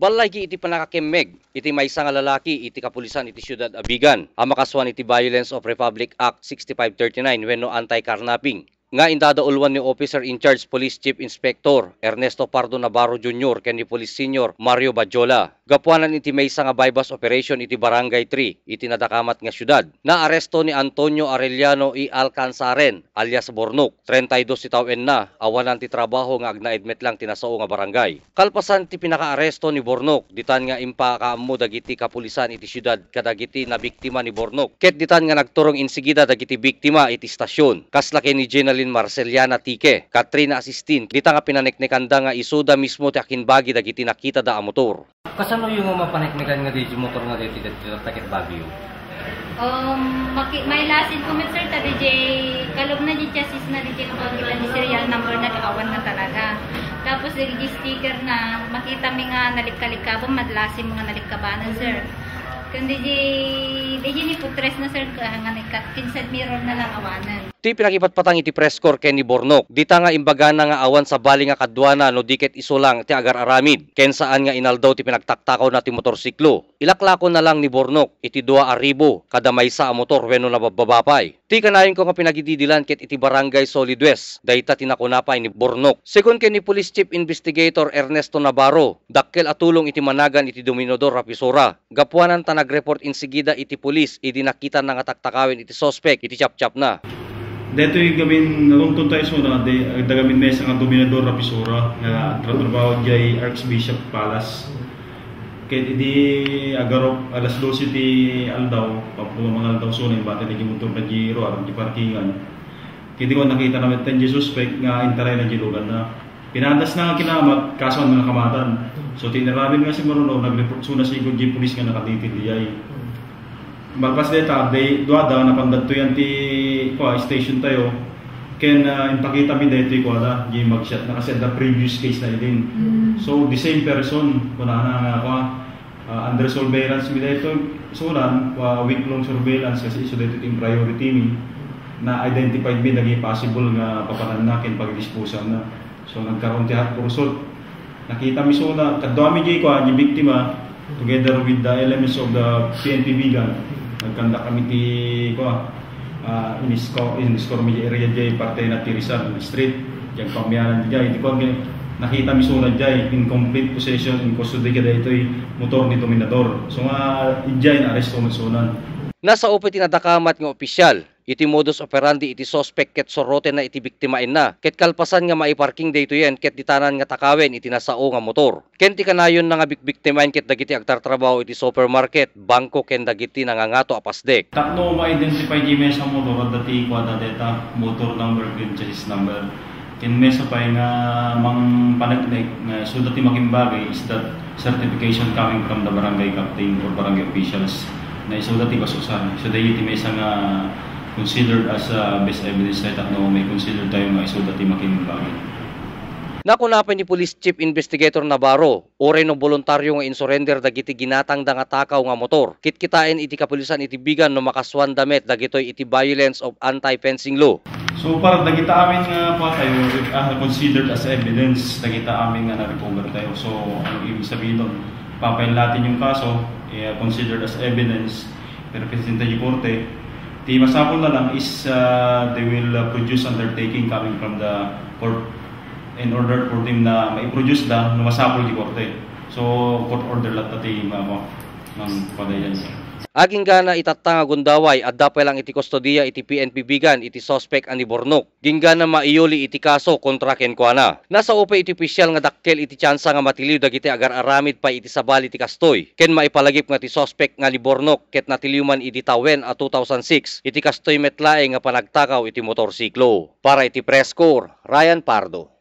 Balay gi iti panakakemmeg, iti maysa nga lalaki iti kapulisan iti Siyudad Abigan. Ang makaswan iti Violence of Republic Act 6539 wenno anti-carnapping. Nga indadaulwan ni Officer in Charge Police Chief Inspector Ernesto Pardo Navarro Jr. ken ni Police Senior Mario Badjola. Gapuanan iti maysa nga bypass operation iti Barangay 3 iti nadakamat nga syudad. Naaresto ni Antonio Arellano y Alcanzaren alias Bornok. 32 si tawen na awanan ti trabaho nga agnaedmet lang tinasao nga barangay. Kalpasan ti pinakaaresto ni Bornok ditan nga impakaammo dagiti kapulisan iti syudad kadagiti na biktima ni Bornok. Ket ditan nga nagturong insigida dagiti biktima iti stasyon. Kaslaki ni Jenaline Marceliana Tique, Katrina Asistin, dita nga pinaneknekanda nga isuda mismo ti akinbagi dagiti nakita da a motor. Kasano yung mapaneknekan nga di motor nga dito takit Baguio? May lasin ko sir ta DJ kalog na di chassis na DJ nakakita ni serial number na kaawan na talaga. Tapos di sticker na makita mi nga nalikkalikabon madlasin mga nalikkabanan sir. Kundi di ni putres na sir nga kinsad mirror na lang awanan. Ti pinakipatpatang iti press corps ken ni Bornok. Dita nga imbagana nga awan sa bali nga kadwana no diket iso lang ti agar aramid. Ken saan nga inaldaw ti pinagtaktakaw na ti motorsiklo. Ilaklako na lang ni Bornok iti 2,000 kada maysa a motor wenno nabababapay. Ti kanayon ko nga pinagididilan ket iti Barangay Solid West. Dayta tinakunapay ni Bornok. Sekon ken ni Police Chief Investigator Ernesto Navarro, dakkel atulong iti managan iti Dominador Rapisora. Gapuanan ta nagreport insigida iti pulis idi nakita na nga taktakawin iti suspect iti chap-chap na. Dito yung gamin naruntun tayo so na dagamin mesa nga Dominador Rapisora nga trabaho jay Archbishop Palace. Kaya di agarok alas 12 ti aldaw, papulang mga aldaw so na yung bata di motor na giro aram di parkingan. Kaya di ko nakita namin tayo suspect nga interay na gilugan na. Pinadas na nga kinamat, kaso ang mga kamatan. So tinaramin nga si Maruno, nag-report so na si G Police nga nakatitil di ay. Malpas deta, duada napandat to yan ti station tayo. Ken impakita mi dito ko ada gi magshot na kasi the previous case na din. So the same person kuna na ako under surveillance mi dito suran week long surveillance kasi iso dito ting priority mi na identified mi nagi possible nga papanaken pag-dispose na. So nagkaroon ti hot pursuit. Nakita mi so na kadwa mi gi ko gi biktima together with the elements of the PNP Bigan. Nagkanda kami ti in-score mi area jay parte na Tirisan Street yang pamyanan jay di ko nakita mi sunod jay in complete possession in custody kada ito'y motor ni Dominador so nga jay na aresto mo sunan. Nasa upo tinadakamat nga opisyal iti modus operandi iti suspect ket sorote na iti biktimain na ket kalpasan nga maiparking dayto yen ket ditanan nga takawen iti nasao nga motor. Ken ti kanayon na nga biktimain ket dagiti agtartrabaho iti supermarket, bangko ken dagiti nangangato a pasdek. Tatlo ma-identify di mesa motor dati kwada data motor number ken chassis number. Ken mesa pa nga mang panagnek nga so dati makimbagay is that certification coming from the barangay captain or barangay officials na iso dati basusan. So dayi ti mesa nga considered as best evidence na tatlo may considered tayo nga iso dati makimbagay. Nakunapay ni Police Chief Investigator Navarro, ore no voluntaryo nga insurrender dagiti ginatang da nga takaw nga motor. Kitkitain iti kapulisan iti Bigan no makaswan damet dagitoy iti violence of anti-fencing law. So para dagita amin nga pa tayo considered as evidence, dagita amin nga na-recover tayo. So ano ibig sabihin doon? Papail natin yung kaso, considered as evidence, representa yung korte. Di masapol na lang is they will produce undertaking coming from the court in order for them na mai-produce na masapol di korte. So court order lang tati ng padayan. Aging gana itatanga gundaway at dapay lang iti kustodiya iti PNP Bigan iti suspect ani Bornok. Ginggana maiuli iti kaso kontra ken kuana. Nasa upa iti opisyal nga dakkel iti tsansa nga matiliw dagiti agar aramid pa iti sabali ti kastoy. Ken maipalagip nga ti suspect nga ni Bornok ket natiliwman iti tawen a 2006 iti kastoy metlae nga panagtakaw iti motorsiklo. Para iti press corps, Ryan Pardo.